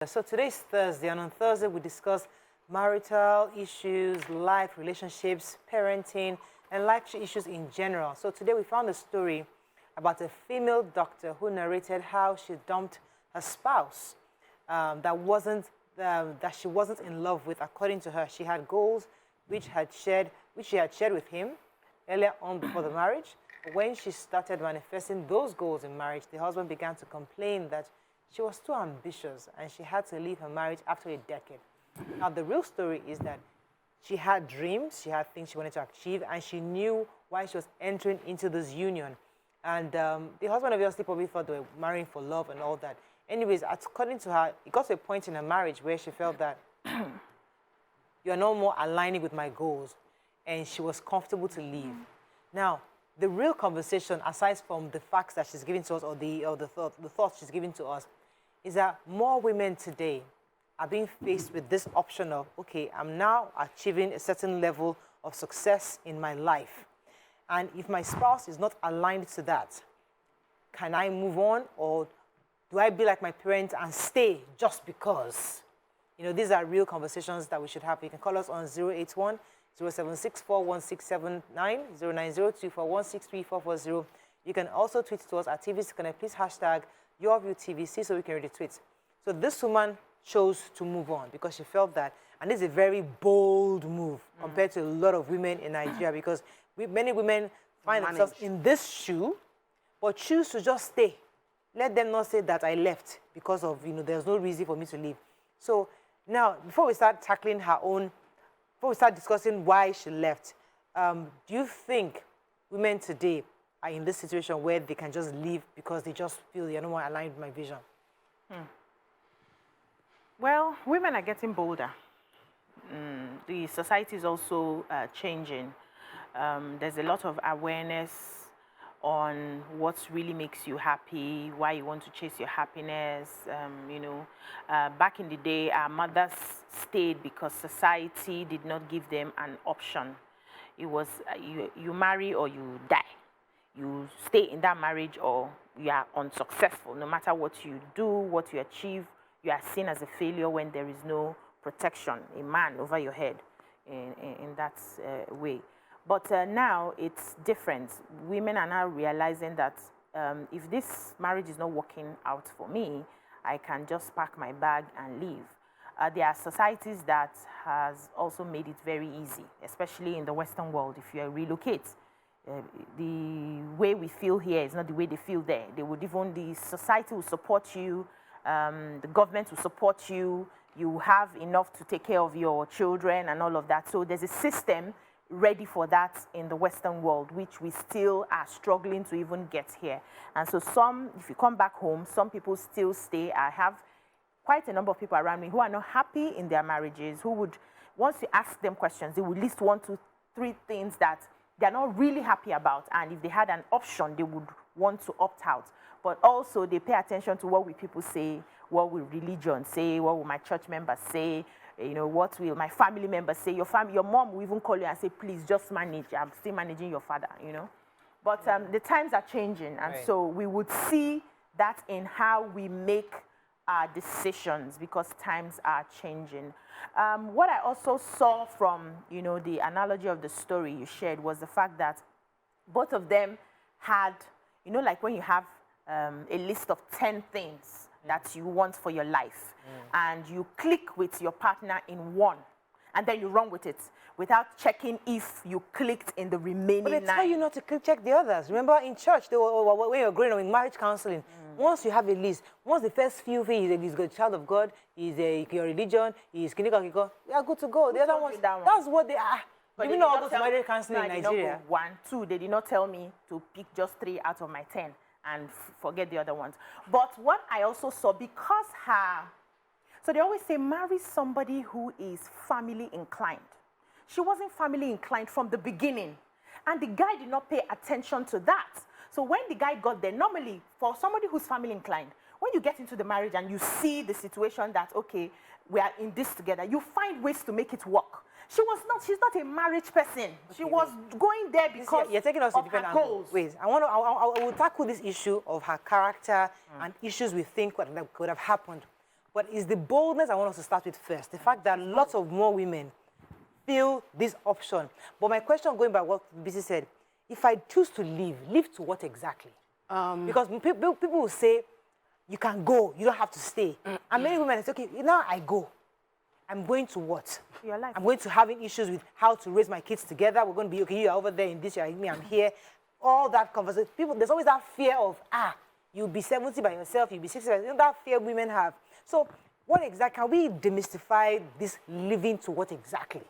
So today's Thursday, and on Thursday we discuss marital issues, life, relationships, parenting, and life issues in general. So today we found a story about a female doctor who narrated how she dumped her spouse that she wasn't in love with. According to her, she had goals which she had shared with him earlier on before the marriage. When she started manifesting those goals in marriage, the husband began to complain that she was too ambitious and she had to leave her marriage after a decade. Now, the real story is that she had dreams, she had things she wanted to achieve, and she knew why she was entering into this union. And the husband obviously probably thought they were marrying for love and all that. Anyways, according to her, it got to a point in her marriage where she felt that you are no more aligning with my goals, and she was comfortable to leave. Now, the real conversation, aside from the facts that she's giving to us or the thoughts she's giving to us, is that more women today are being faced with this option of, okay, I'm now achieving a certain level of success in my life. And if my spouse is not aligned to that, can I move on, or do I be like my parents and stay just because? You know, these are real conversations that we should have. You can call us on 081 0764 1679, 0902 4163440. You can also tweet to us at TVC Connect. Please hashtag YourViewTVC so we can read the tweets. So this woman chose to move on because she felt that, and this is a very bold move compared to a lot of women in Nigeria, because many women find themselves in this shoe, but choose to just stay. Let them not say that I left because of, there's no reason for me to leave. So now, before we start discussing why she left, do you think women today are in this situation where they can just leave because they just feel they're no more aligned with my vision? Well, women are getting bolder. The society is also changing. There's a lot of awareness on what really makes you happy, why you want to chase your happiness. Back in the day, our mothers stayed because society did not give them an option. It was you marry or you die. You stay in that marriage or you are unsuccessful. No matter what you do, what you achieve, you are seen as a failure when there is no protection, a man over your head in that way. But now it's different. Women are now realizing that if this marriage is not working out for me, I can just pack my bag and leave. There are societies that has also made it very easy, especially in the Western world. If you relocate, the way we feel here is not the way they feel there. The society will support you, the government will support you, you have enough to take care of your children and all of that. So there's a system ready for that in the Western world, which we still are struggling to even get here. And so if you come back home, some people still stay. I have quite a number of people around me who are not happy in their marriages, who would, once you ask them questions, they would list 1, 2, 3 things that they're not really happy about. And if they had an option, they would want to opt out. But also they pay attention to what will people say, what will religion say, what will my church members say, what will my family members say? Your mom will even call you and say, please just manage. I'm still managing your father, But the times are changing. And so we would see that in how we make our decisions because times are changing. What I also saw from, the analogy of the story you shared was the fact that both of them had, like when you have a list of 10 things that you want for your life, and you click with your partner in one, and then you run with it without checking if you clicked in the remaining 9. But they tell you not to check the others. Remember in church, when you're growing up in marriage counseling, once you have a list, once the first few things, he's a child of God, he's your religion, he's clinical, we are good to go. The other ones, that's what they are. But you know, go to marriage counseling in Nigeria. 1, 2, they did not tell me to pick just 3 out of my 10 and forget the other ones. But what I also saw, because so they always say, marry somebody who is family inclined. She wasn't family inclined from the beginning. And the guy did not pay attention to that. So when the guy got there, normally, for somebody who's family inclined, when you get into the marriage and you see the situation that, okay, we are in this together, you find ways to make it work. She's not a marriage person. Okay, she was going there because you're taking us to different goals. Wait, I will tackle this issue of her character and issues we think would have happened. But it's the boldness I want us to start with first. The fact that lots of more women feel this option. But my question, going by what Beecee said, if I choose to leave to what exactly? Because people will say, you can go, you don't have to stay. And many women say, okay, now I go. I'm going to what? Your life. I'm going to having issues with how to raise my kids together. We're going to be, okay, you're over there in this, you're me, I'm here. All that conversation. People, there's always that fear of, you'll be 70 by yourself, you'll be 60 by yourself. That fear women have. So what exactly, can we demystify this living to what exactly?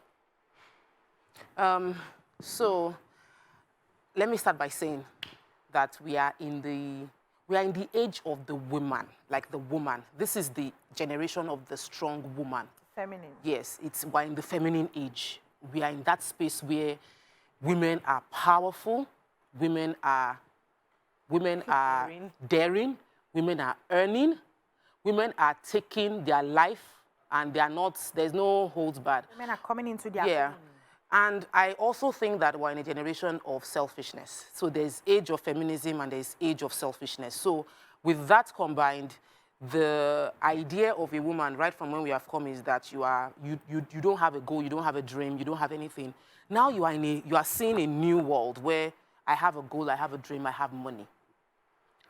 So let me start by saying that we are in the age of the woman, like the woman. This is the generation of the strong woman. Feminine. Yes, we're in the feminine age. We are in that space where women are powerful, women are daring, women are earning, women are taking their life, and there's no holds barred. Women are coming into their Yeah. own. And I also think that we're in a generation of selfishness. So there's age of feminism and there's age of selfishness. So with that combined, the idea of a woman right from when we have come is that you don't have a goal, you don't have a dream, you don't have anything. Now you are seeing a new world where I have a goal, I have a dream, I have money.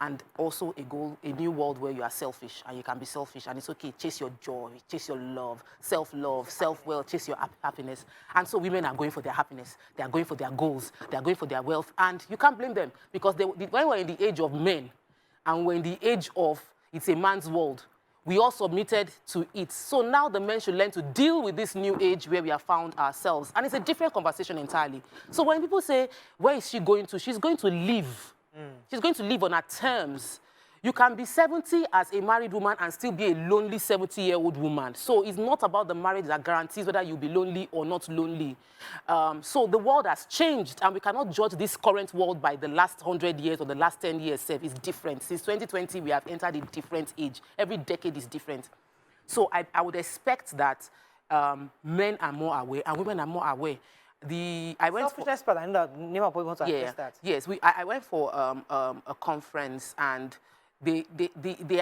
And also a new world where you are selfish and you can be selfish and it's okay, chase your joy, chase your love, self-will, chase your happiness. And so women are going for their happiness, they are going for their goals, they are going for their wealth, and you can't blame them because when we're in the age of men and we're in the age of it's a man's world, we all submitted to it. So now the men should learn to deal with this new age where we have found ourselves. And it's a different conversation entirely. So when people say, where is she going to? She's going to live. She's going to live on her terms. You can be 70 as a married woman and still be a lonely 70-year-old woman. So it's not about the marriage that guarantees whether you'll be lonely or not lonely. So the world has changed, and we cannot judge this current world by the last 100 years or the last 10 years. It's different. Since 2020, we have entered a different age. Every decade is different. So I would expect that men are more aware and women are more aware. I went Selfishness part, I know that Nima probably wants to address that. Yes, I went for a conference, and they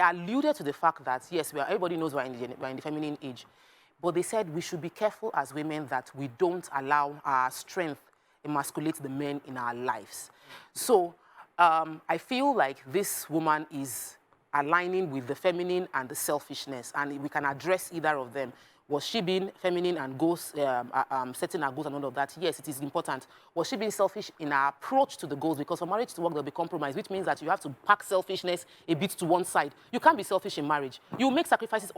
alluded to the fact that, yes, everybody knows we're in the feminine age, but they said we should be careful as women that we don't allow our strength emasculate the men in our lives. So I feel like this woman is aligning with the feminine and the selfishness, and we can address either of them. Was she being feminine and setting her goals and all of that? Yes, it is important. Was she being selfish in her approach to the goals? Because for marriage to work, there'll be compromise, which means that you have to pack selfishness a bit to one side. You can't be selfish in marriage. You make sacrifices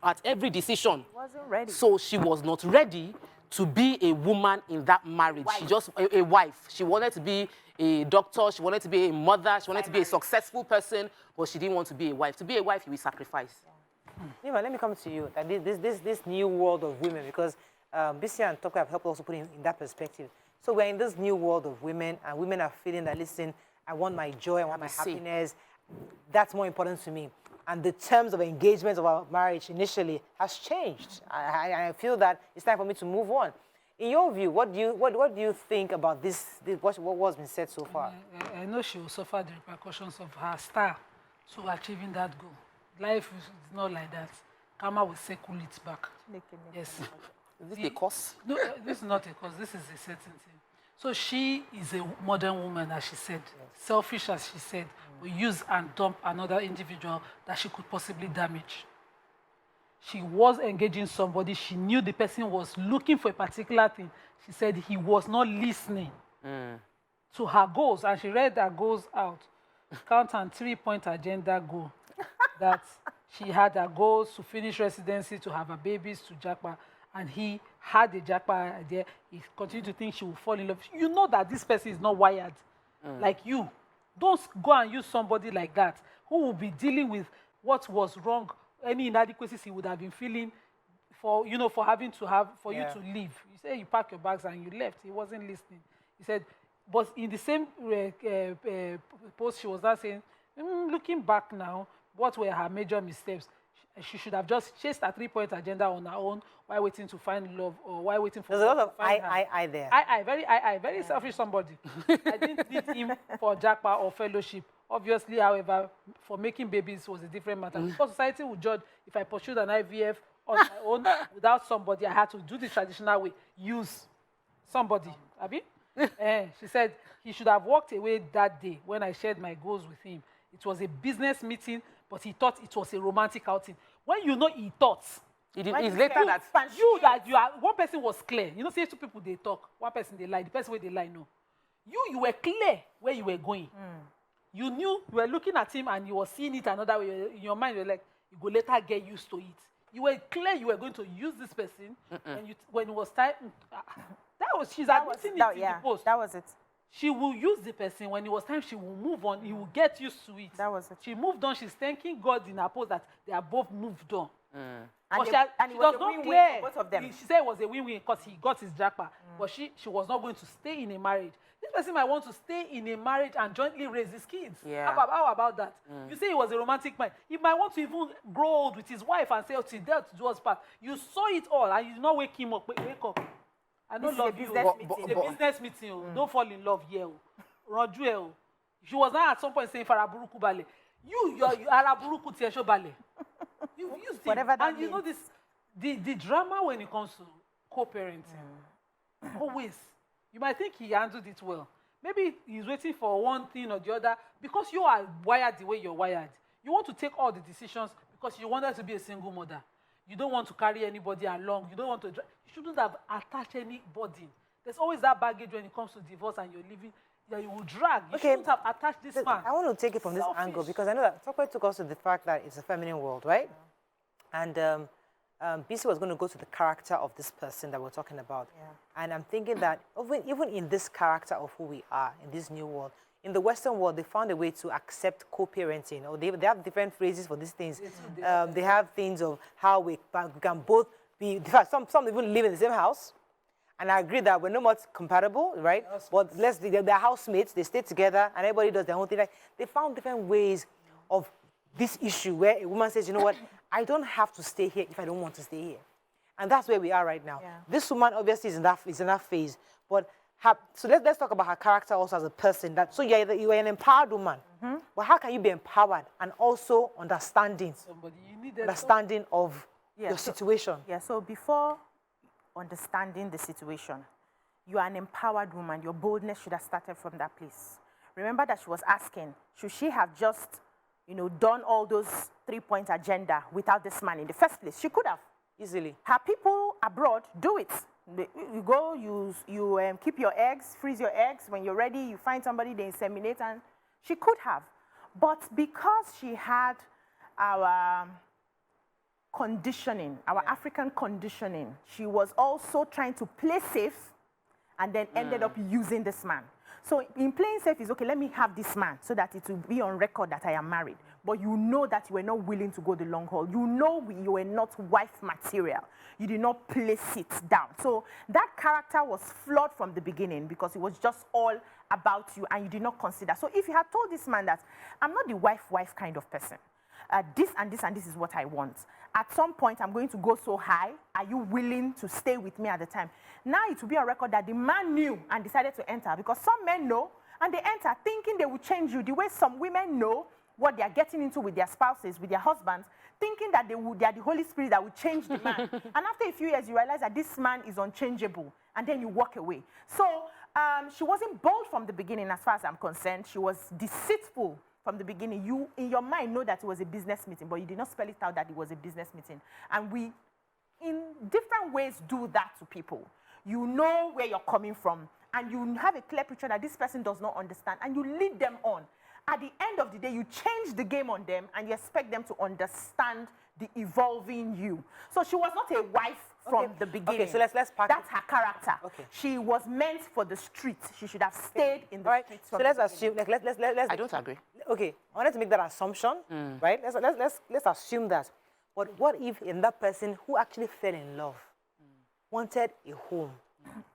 at every decision. Wasn't ready. So she was not ready to be a woman in that marriage. She just a wife. She wanted to be a doctor. She wanted to be a mother. She wanted to be a successful person, but she didn't want to be a wife. To be a wife, you will sacrifice. Nima, let me come to you. This new world of women, because Beecee and Toko have helped also put in that perspective. So we're in this new world of women, and women are feeling that, listen, I want my joy, I want my happiness. That's more important to me. And the terms of engagement of our marriage initially has changed. I feel that it's time for me to move on. In your view, what do you think about what has been said so far? I know she will suffer the repercussions of her star to achieving that goal. Life is not like that. Karma will circle it back. Yes. Is this a cause? No, this is not a cause. This is a certain thing. So she is a modern woman, as she said, selfish, as she said, will use and dump another individual that she could possibly damage. She was engaging somebody. She knew the person was looking for a particular thing. She said he was not listening to her goals, and she read her goals out. Count and 3-point agenda goal. That she had her goals to finish residency, to have her babies, to Jackpa, and he had a Jackpa idea. He continued to think she would fall in love. You know that this person is not wired like you. Don't go and use somebody like that who will be dealing with what was wrong, any inadequacies he would have been feeling for you to leave. You say you pack your bags and you left. He wasn't listening. He said, but in the same post, she was not saying, looking back now, what were her major mistakes? She should have just chased a 3-point agenda on her own while waiting to find love or while waiting for. There's a lot of I there. Very selfish somebody. I didn't need him for Jackpa or fellowship Obviously, however, for making babies was a different matter. Because society would judge if I pursued an IVF on my own without somebody, I had to do the traditional way, use somebody. Abi? She said he should have walked away that day when I shared my goals with him. It was a business meeting, but he thought it was a romantic outing. When you know he thought, It's later that you are one person was clear. You know, say two people they talk, one person they lie, the person where they lie no. You were clear where you were going. You knew you were looking at him and you were seeing it another way. In your mind, you were like, you go later get used to it. You were clear you were going to use this person when it was time. She's admitting it in the post. That was it. She will use the person when it was time. She will move on. He will get used to it. That was it. She moved on. She's thanking God in her post that they are both moved on. And But it she was does a not win-win clear. for both of them. She said it was a win-win because he got his jackpot. But she was not going to stay in a marriage. This person might want to stay in a marriage and jointly raise his kids. Yeah. How about that? You say he was a romantic man. He might want to even grow old with his wife and say, oh, till death do us part. You saw it all and you did not wake him up. Wake up. I don't love you. It's a business meeting. Don't fall in love here. Roju. She was not at some point saying Faraburuku Bale. You're Araburuku Tiesho Bale. You used it. Whatever that and you know means. this, the drama when it comes to co-parenting, always, you might think he handled it well. Maybe he's waiting for one thing or the other because you are wired the way you're wired. You want to take all the decisions because you want her to be a single mother. You don't want to carry anybody along. You don't want to. You shouldn't have attached anybody. There's always that baggage when it comes to divorce and you're living. Yeah, you will drag. You shouldn't have attached this man. I want to take it from this angle because I know that Tokwe took us to the fact that it's a feminine world, right? And Beecee was going to go to the character of this person that we're talking about. And I'm thinking that even in this character of who we are in this new world, in the Western world, they found a way to accept co-parenting. Or they have different phrases for these things. They have things of how we can both be. In fact, some even live in the same house. And I agree that we're not much compatible, right? But they're housemates. They stay together, and everybody does their own thing. Like, they found different ways of this issue where a woman says, you know what, I don't have to stay here if I don't want to stay here. And that's where we are right now. This woman obviously is in that phase. But so let's talk about her character also as a person. So you are an empowered woman. But how can you be empowered and also understanding of your situation? So before understanding the situation, you are an empowered woman. Your boldness should have started from that place. Remember that she was asking, should she have just, done all those 3-point agenda without this man in the first place? She could have. Easily. Her people abroad do it. You go, you keep your eggs, freeze your eggs. When you're ready, you find somebody, they inseminate, and she could have. But because she had our conditioning, our African conditioning, she was also trying to play safe and then ended up using this man. So in playing safe is, okay, let me have this man so that it will be on record that I am married. But you know that you were not willing to go the long haul. You know you were not wife material. You did not place it down. So that character was flawed from the beginning because it was just all about you and you did not consider. So if you had told this man that, I'm not the wife kind of person. This and this and this is what I want. At some point, I'm going to go so high. Are you willing to stay with me at the time? Now it will be on record that the man knew and decided to enter, because some men know and they enter thinking they will change you the way some women know what they are getting into with their spouses, with their husbands, thinking that they are the Holy Spirit that will change the man. And after a few years, you realize that this man is unchangeable, and then you walk away. So she wasn't bold from the beginning as far as I'm concerned. She was deceitful from the beginning. You, in your mind, know that it was a business meeting, but you did not spell it out that it was a business meeting. And we, in different ways, do that to people. You know where you're coming from, and you have a clear picture that this person does not understand, and you lead them on. At the end of the day, you change the game on them, and you expect them to understand the evolving you. So she was not a wife from the beginning. Okay, so let's pack That's her character. Okay. She was meant for the streets. She should have stayed in the streets. So let's assume, like, let's. I don't agree. Okay, I wanted to make that assumption, right? Let's assume that. But what if in that person who actually fell in love, wanted a home,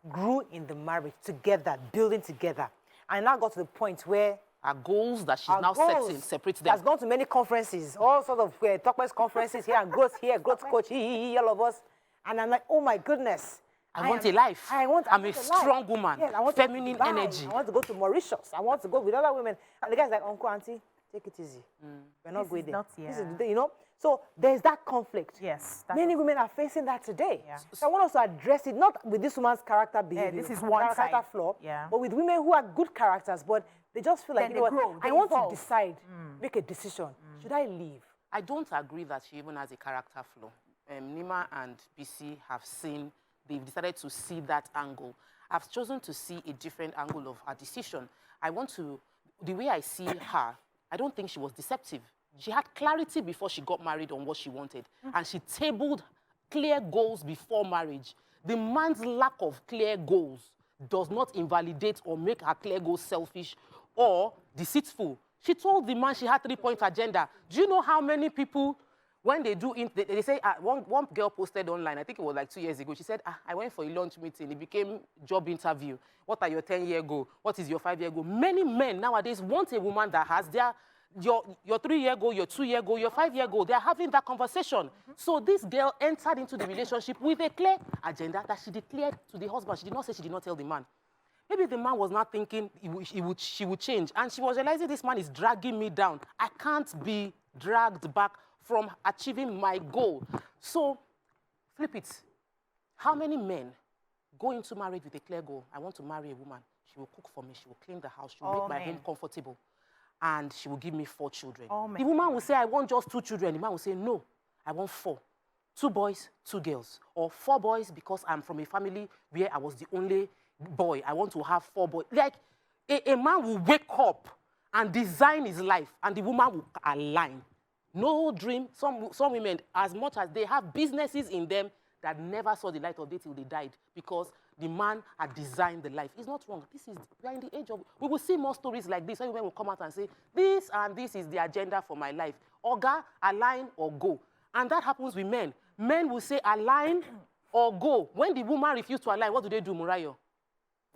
grew in the marriage together, building together, and now got to the point where our goals that she's now setting separate them. Has gone to many conferences, all sorts of talk conferences here, and growth coach, all of us. And I'm like, oh my goodness. I want a life. I'm a life. strong woman. Yes, I want feminine to energy. I want to go to Mauritius. I want to go with other women. And the guy's like, Uncle, Auntie, take it easy. We're not going there. This is the day, you know? So there's that conflict. Yes. Many women are facing that today. Yeah. So I want us to address it, not with this woman's character behavior, this is one character side. flaw, Yeah. but with women who are good characters, but they just feel like, Then you know they what, grow, I they want evolve. to decide, make a decision. Should I leave? I don't agree that she even has a character flaw. Nima and Beecee have seen, they've decided to see that angle. I've chosen to see a different angle of her decision. The way I see her, I don't think she was deceptive. She had clarity before she got married on what she wanted. And she tabled clear goals before marriage. The man's lack of clear goals does not invalidate or make her clear goals selfish or deceitful. She told the man she had 3-point agenda. Do you know how many people, when they do, they say, one girl posted online, I think it was like 2 years ago, she said, I went for a lunch meeting, it became job interview. What are your 10-year goal? What is your 5-year goal? Many men nowadays want a woman that has your 3-year goal, your 2-year goal, your 5-year goal. They're having that conversation. So this girl entered into the relationship with a clear agenda that she declared to the husband. She did not say she did not tell the man. Maybe the man was not thinking she would change. And she was realizing this man is dragging me down. I can't be dragged back from achieving my goal. So flip it. How many men go into marriage with a clear goal? I want to marry a woman. She will cook for me. She will clean the house. She will make my home comfortable. And she will give me 4 children. The woman will say, I want just 2 children. The man will say, no, I want 4. 2 boys, 2 girls. Or 4 boys because I'm from a family where I was the only boy. I want to have 4 boys. Like, a man will wake up and design his life, and the woman will align. No dream. Some women, as much as they have businesses in them that never saw the light of day till they died because the man had designed the life. It's not wrong. We are in the age of, we will see more stories like this. When women will come out and say, this and this is the agenda for my life. Oga, align or go. And that happens with men. Men will say align or go. When the woman refuses to align, what do, Murayo?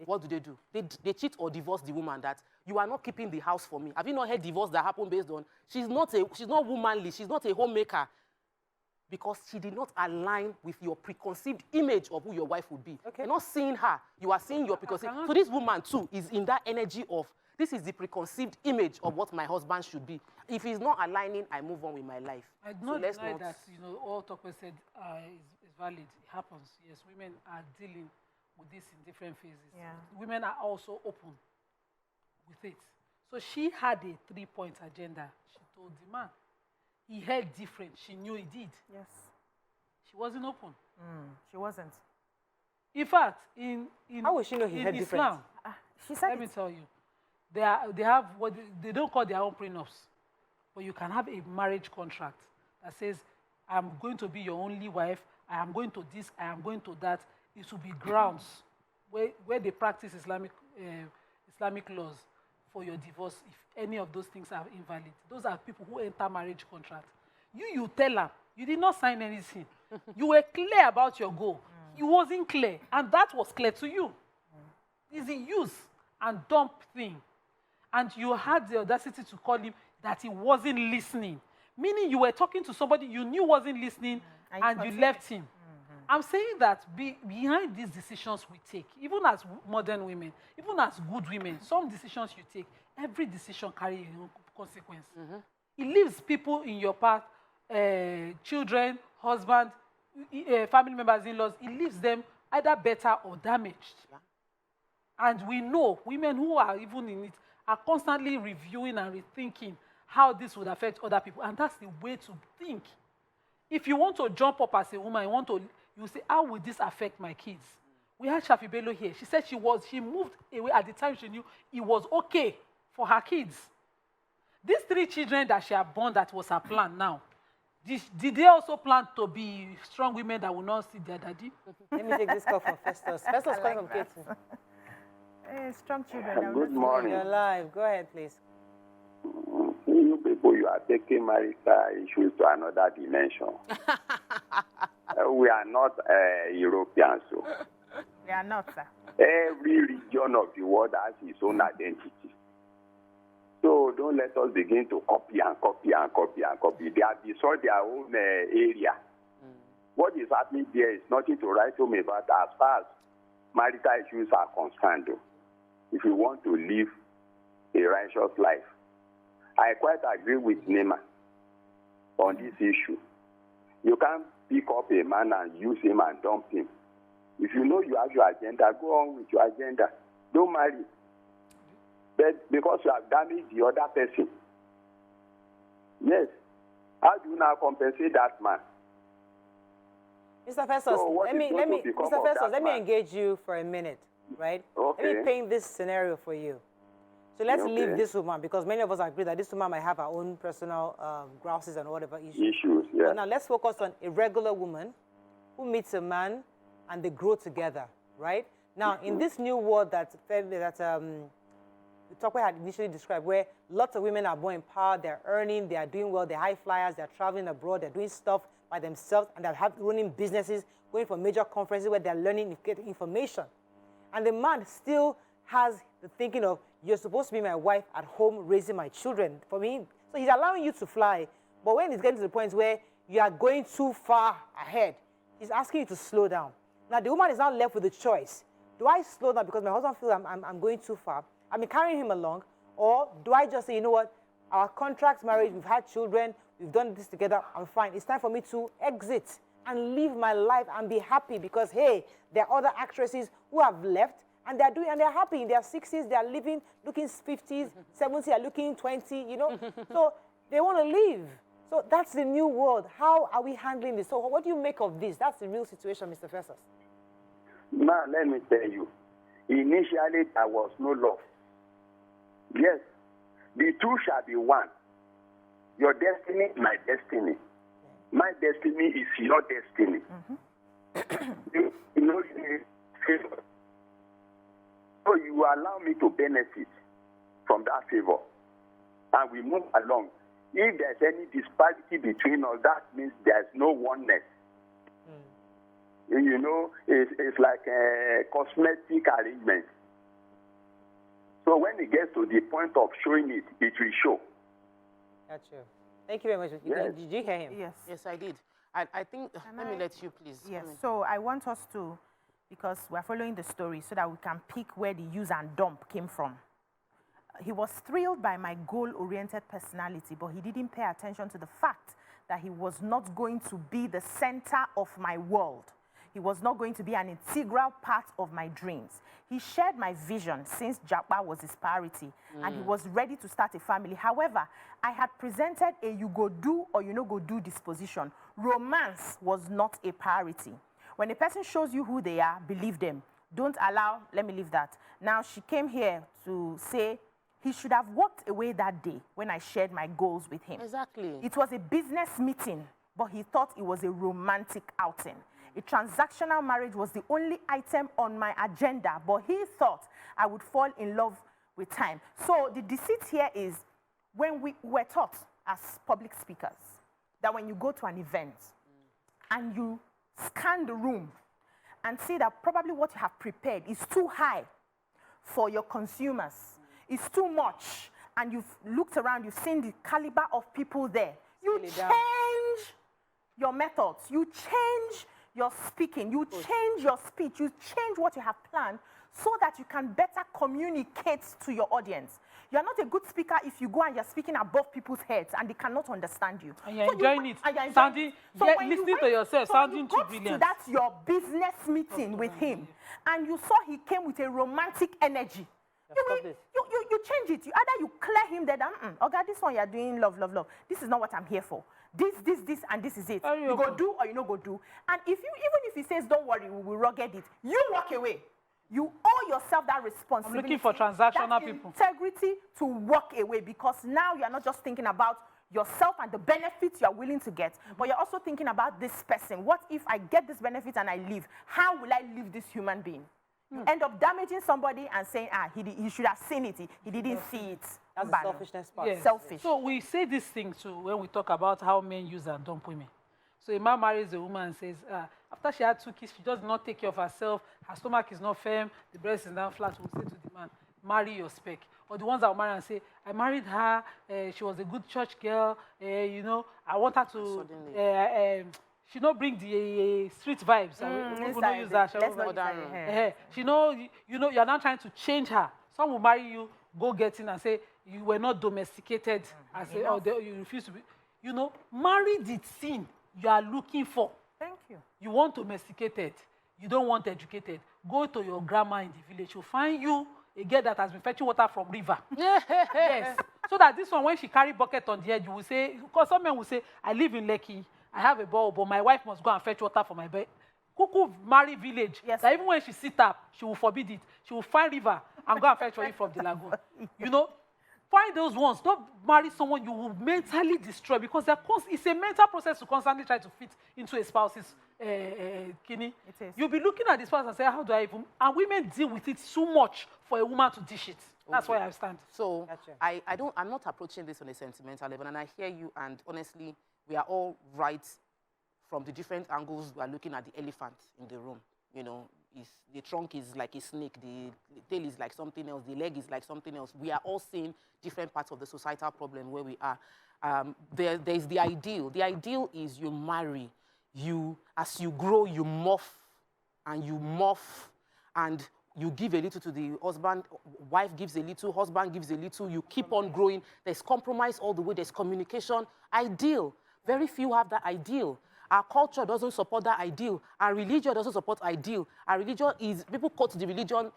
What do? They cheat or divorce the woman that you are not keeping the house for me. Have you not heard divorce that happened based on she's not womanly, she's not a homemaker because she did not align with your preconceived image of who your wife would be. Okay. You're not seeing her, you are seeing your preconceived. So this woman too is in that energy of this is the preconceived image of what my husband should be. If he's not aligning, I move on with my life. I do not deny that, you know, all Tokwe said is valid. It happens. Yes, women are dealing with this in different phases. Yeah. Women are also open with it. So she had a 3-point agenda. She told the man. He heard different. She knew he did. Yes. She wasn't open. She wasn't. In fact, how would she know he heard different? Islam, she said let me tell you, they have what they don't call their own prenups, but you can have a marriage contract that says, "I'm going to be your only wife. I am going to this. I am going to that." It will be grounds where they practice Islamic laws for your divorce if any of those things are invalid. Those are people who enter marriage contract. You tell her, you did not sign anything. You were clear about your goal. He wasn't clear, and that was clear to you. It's a use and dump thing. And you had the audacity to call him that he wasn't listening. Meaning you were talking to somebody you knew wasn't listening, and you left him. I'm saying that behind these decisions we take, even as modern women, even as good women, some decisions you take, every decision carries its own consequence. It leaves people in your path, children, husband, family members, in-laws. It leaves them either better or damaged. And we know women who are even in it are constantly reviewing and rethinking how this would affect other people. And that's the way to think. If you want to jump up as a woman, you say, how will this affect my kids? We had Shafi Bello here. She said she moved away at the time she knew it was okay for her kids. These 3 children that she had born, that was her plan now. Did they also plan to be strong women that will not see their daddy? Let me take this call from Festus. Festus, calling from Katie. Strong children. Good morning. You're live. Go ahead, please. You people, you are taking marital issues to another dimension. We are not Europeans. So. We are not, sir. Every region of the world has its own identity. So don't let us begin to copy and copy and copy and copy. They have destroyed their own area. what is happening there is nothing to write home about as far as marital issues are concerned. Though. If you want to live a righteous life, I quite agree with Nema on this issue. You can't pick up a man and use him and dump him. If you know you have your agenda, go on with your agenda. Don't marry. But because you have damaged the other person. Yes. How do you now compensate that man? Mr. Festus, So what is going to become Mr. of Festus, that let me man? engage you for a minute, right? Let Okay. me paint this scenario for you. So let's Okay. leave this woman, because many of us agree that this woman might have her own personal grouses and whatever issues. Yeah. But now let's focus on a regular woman who meets a man and they grow together, right? Now, in this new world that Tokwe had initially described, where lots of women are more empowered, they're earning, they are doing well, they're high flyers, they're traveling abroad, they're doing stuff by themselves, and they're running businesses, going for major conferences where they're learning, getting information. And the man still has the thinking of, you're supposed to be my wife at home raising my children for me. So he's allowing you to fly. But when it's getting to the point where you are going too far ahead, he's asking you to slow down. Now, the woman is now left with a choice. Do I slow down because my husband feels I'm going too far? I mean, carrying him along. Or do I just say, you know what, our contract's marriage, we've had children, we've done this together, I'm fine. It's time for me to exit and live my life and be happy because, hey, there are other actresses who have left and they're happy in their 60s, they're living, looking 50s, 70s, they're looking 20, you know. So they want to live. So that's the new world. How are we handling this? So what do you make of this? That's the real situation, Mr. Festus. Man, let me tell you, initially there was no love. Yes, the two shall be one. Your destiny, my destiny. My destiny is your destiny. You know, favor. So you allow me to benefit from that favor. And we move along. If there's any disparity between us, that means there's no oneness. You know, it's like a cosmetic arrangement. So when it gets to the point of showing it, it will show. Gotcha. Thank you very much. Yes. Did you hear him? Yes. Yes, I did. I think, let me let you please. Yes, so I want us to, because we're following the story, so that we can pick where the use and dump came from. He was thrilled by my goal-oriented personality, but he didn't pay attention to the fact that he was not going to be the center of my world. He was not going to be an integral part of my dreams. He shared my vision since Japa was his priority, and he was ready to start a family. However, I had presented a you go do or you no go do disposition. Romance was not a priority. When a person shows you who they are, believe them. Don't allow, let me leave that. Now, she came here to say he should have walked away that day when I shared my goals with him. Exactly. It was a business meeting, but he thought it was a romantic outing. A transactional marriage was the only item on my agenda, but he thought I would fall in love with time. So the deceit here is when we were taught as public speakers that when you go to an event and you scan the room and see that probably what you have prepared is too high for your consumers, it's too much, and you've looked around, you've seen the caliber of people there, you change your methods, you change your speaking, you change your speech, you change what you have planned so that you can better communicate to your audience. You're not a good speaker if you go and you're speaking above people's heads and they cannot understand you. And you're enjoying it. Sounding, listening to yourself, sounding too brilliant. So that's your business meeting with him, and you saw he came with a romantic energy. You change it. Either you clear him that, okay, this one you're doing love. This is not what I'm here for. This, and this is it. You go do or you no go do. And even if he says, don't worry, we will rugged it, you walk away. You owe yourself that responsibility. I'm looking for transactional people. Integrity to walk away, because now you're not just thinking about yourself and the benefits you're willing to get, but you're also thinking about this person. What if I get this benefit and I leave? How will I leave this human being? You end up damaging somebody and saying, he should have seen it. He didn't see it. That's the selfishness part. Yes. Selfish. So we say this thing too when we talk about how men use and dump women. So a man marries a woman and says, after she had 2 kids, she does not take care of herself, her stomach is not firm, the breast is down flat. We'll say to the man, marry your spec. Or the ones that will marry and say, I married her, she was a good church girl, you know, I want her to, she no bring the street vibes. We no use that. Let's not use that. She know, you know, you're not trying to change her. Some will marry you, go get in and say you were not domesticated, and say, oh, you refuse to be. You know, marry the thing you are looking for. Thank you. You want domesticated. You don't want educated. Go to your grandma in the village. She'll find you a girl that has been fetching water from river. Yes. So that this one, when she carry bucket on the head, you will say, because some men will say, I live in Lekki, I have a bowl, but my wife must go and fetch water for my bed. Cuckoo marry village. Yes. That even when she sit up, she will forbid it. She will find river and go and fetch for you from the lagoon. You know? Find those ones. Don't marry someone you will mentally destroy, because it's a mental process to constantly try to fit into a spouse's kidney. It is. You'll be looking at this spouse and say, how do I even... And women deal with it so much for a woman to dish it. That's why I stand. So I'm not approaching this on a sentimental level, and I hear you, and honestly, we are all right from the different angles. We are looking at the elephant in the room. You know, the trunk is like a snake, the tail is like something else, the leg is like something else. We are all seeing different parts of the societal problem where we are. There's the ideal. The ideal is you marry, as you grow, you morph, and you give a little to the husband, wife gives a little, husband gives a little, you keep on growing. There's compromise all the way, there's communication. Ideal. Very few have that ideal. Our culture doesn't support that ideal. Our religion doesn't support ideal. Our religion is, people quote the religion,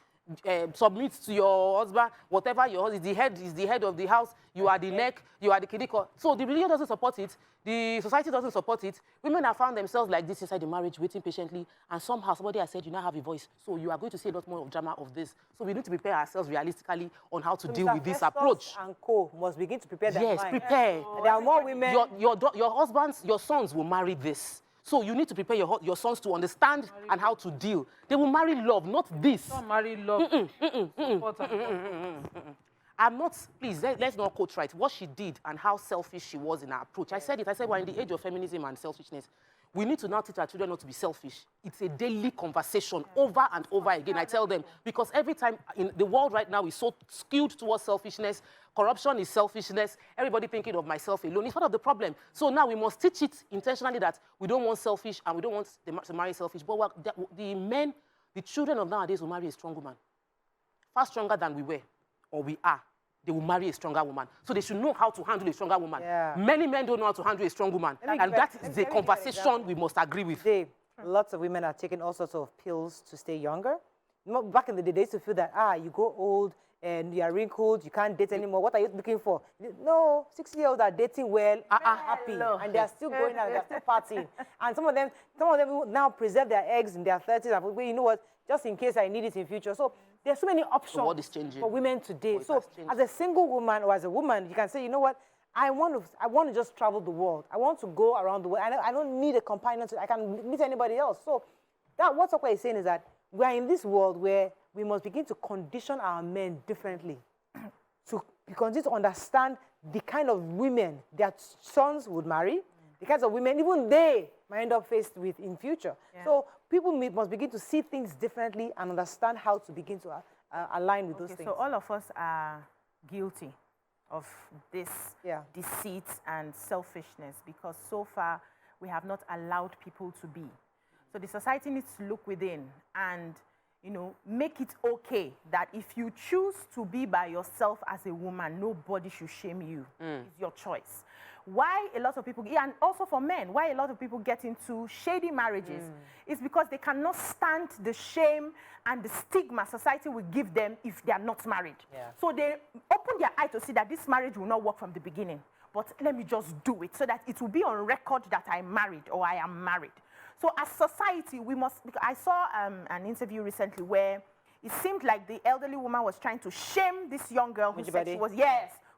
submit to your husband, whatever your husband is the head of the house, you are the neck, you are the kidiko. So the religion doesn't support it, the society doesn't support it. Women have found themselves like this inside the marriage, waiting patiently, and somehow somebody has said, you now have a voice, so you are going to see a lot more of drama of this. So we need to prepare ourselves realistically on how to deal with this approach. And co must begin to prepare their mind. Yes, prepare. There are more women. Your husbands, your sons will marry this. So you need to prepare your sons to understand and how to deal. They will marry love, not this. Don't marry love. I'm not, please, let's not quote right. What she did and how selfish she was in her approach. I said we're in the age of feminism and selfishness. We need to now teach our children not to be selfish. It's a daily conversation over and over again. I tell them, because every time in the world right now is so skewed towards selfishness. Corruption is selfishness. Everybody thinking of myself alone. It's part of the problem. So now we must teach it intentionally that we don't want selfish and we don't want them to marry selfish. But the children of nowadays will marry a strong woman. Far stronger than we were or we are. They will marry a stronger woman. So they should know how to handle a stronger woman. Yeah. Many men don't know how to handle a strong woman. And that is the conversation we must agree with. Dave, lots of women are taking all sorts of pills to stay younger. Back in the day, they used to feel that, you go old and you are wrinkled, you can't date anymore. What are you looking for? No, 60-year-olds are dating well, happy, and they are still going out, they are still partying. And some of them will now preserve their eggs in their 30s. And well, you know what? Just in case I need it in future. So there's so many options for women today. So as a single woman or as a woman, you can say, you know what? I want to just travel the world. I want to go around the world. I don't need a companion. I can meet anybody else. So what Sokwa is saying is that we are in this world where we must begin to condition our men differently to continue to understand the kind of women their sons would marry, the kinds of women even they might end up faced with in future. Yeah. So people must begin to see things differently and understand how to begin to align with those things. So all of us are guilty of this deceit and selfishness because so far we have not allowed people to be. So the society needs to look within and make it okay that if you choose to be by yourself as a woman, nobody should shame you. It's your choice. Why a lot of people, and also for men, why a lot of people get into shady marriages is because they cannot stand the shame and the stigma society will give them if they are not married. Yeah. So they open their eye to see that this marriage will not work from the beginning. But let me just do it so that it will be on record that I'm married or I am married. So as society, we must, because I saw an interview recently where it seemed like the elderly woman was trying to shame this young girl who said she was,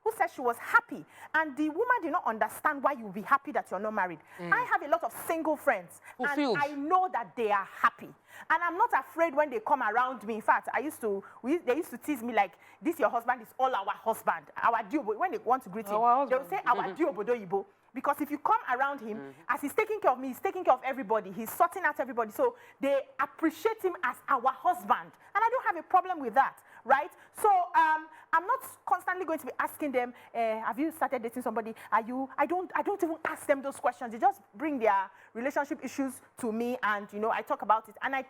who said she was happy. And the woman did not understand why you'll be happy that you're not married. I have a lot of single friends, and I know that they are happy. And I'm not afraid when they come around me. In fact, they used to tease me like, this your husband is all our husband. Our diobo. When they want to greet him, they will say, our diobo. Because if you come around him, as he's taking care of me, he's taking care of everybody. He's sorting out everybody. So they appreciate him as our husband. And I don't have a problem with that, right? So I'm not constantly going to be asking them, have you started dating somebody? Are you? I don't even ask them those questions. They just bring their relationship issues to me, and, you know, I talk about it. And I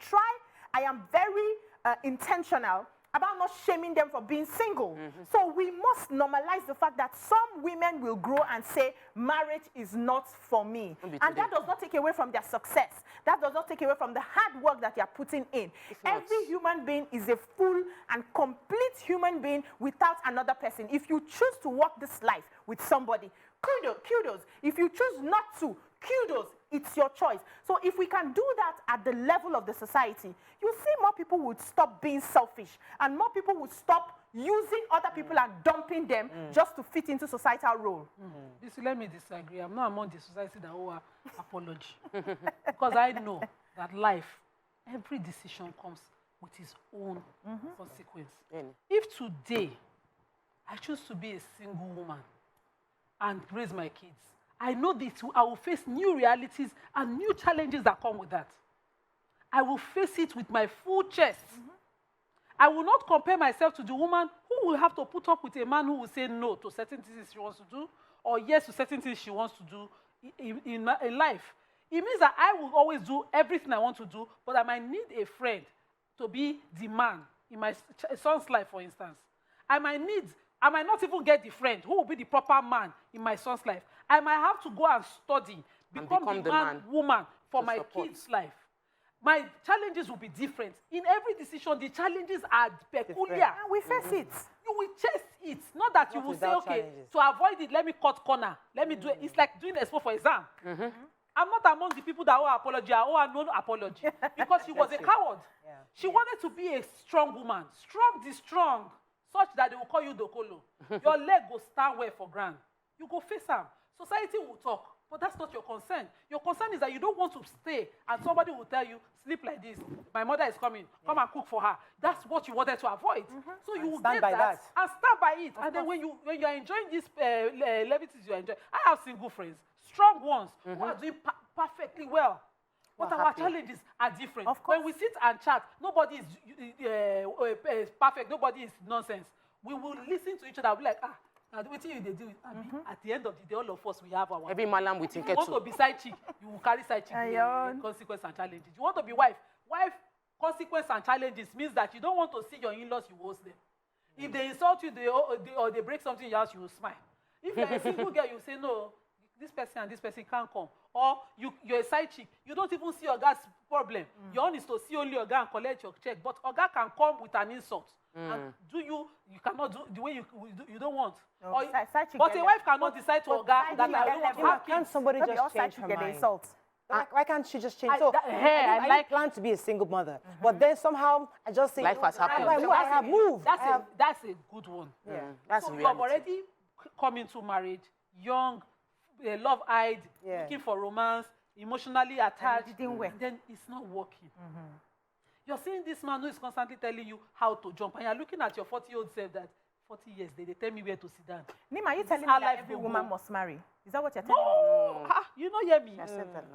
am very intentional about not shaming them for being single. So we must normalize the fact that some women will grow and say, marriage is not for me. And that does not take away from their success. That does not take away from the hard work that they are putting in. Every human being is a full and complete human being without another person. If you choose to walk this life with somebody, kudos. If you choose not to, kudos. It's your choice. So if we can do that at the level of the society, you see more people would stop being selfish, and more people would stop using other people and dumping them just to fit into societal role. Beecee, let me disagree. I'm not among the society that owe apology. Because I know that life, every decision comes with its own consequence. If today I choose to be a single woman and raise my kids, I know that I will face new realities and new challenges that come with that. I will face it with my full chest. I will not compare myself to the woman who will have to put up with a man who will say no to certain things she wants to do, or yes to certain things she wants to do in life. It means that I will always do everything I want to do, but I might need a friend to be the man in my son's life, for instance. I might not even get the friend who will be the proper man in my son's life. I might have to go and study, become the man, woman for my kids' life. My challenges will be different. In every decision, the challenges are peculiar. And we face it. You will chase it. Not that you will say, okay, to avoid it, let me cut corner. Let me do it. It's like doing expo for exam. I'm not among the people that owe apology. I owe no apology. Because she was a coward. She wanted to be a strong woman. Strong, such that they will call you Dokolo. Your leg will stand well for ground. You go face them. Society will talk, but that's not your concern. Your concern is that you don't want to stay, and somebody will tell you, sleep like this. My mother is coming. Come and cook for her. That's what you wanted to avoid. So you will get that and stand by it. And then when you are enjoying these levities you enjoy, I have single friends, strong ones, who are doing perfectly well. But our challenges are different. When we sit and chat, nobody is perfect. Nobody is nonsense. We will listen to each other. We'll be like, now, what you they do? At the end of the day, all of us, we have our... Every malam with If you want to be side chick, you will carry side chick consequence and challenges. You want to be wife, consequence and challenges means that you don't want to see your in-laws, you host them. If they insult you or they break something in your house, you will smile. If you're a single girl, you say, no, this person and this person can't come. Or you're a side chick, you don't even see your guy's problem. Your own is to see only your guy and collect your check. But your guy can come with an insult. And you cannot do the way you don't want. No, or, but a wife cannot decide to that I don't want to have kids. Can't somebody just change her mind? Why can't she just change? I plan to be a single mother, but then somehow I just think life has happened. I have moved. That's a good one. Yeah, that's so you have already come into marriage, young, love-eyed, looking for romance, emotionally attached. Then it's not working. You're seeing this man who is constantly telling you how to jump, and you're looking at your 40-year-old self that 40 years, they tell me where to sit down. Nima, you telling me that every woman must marry? Is that what you're telling me? No, you don't hear me.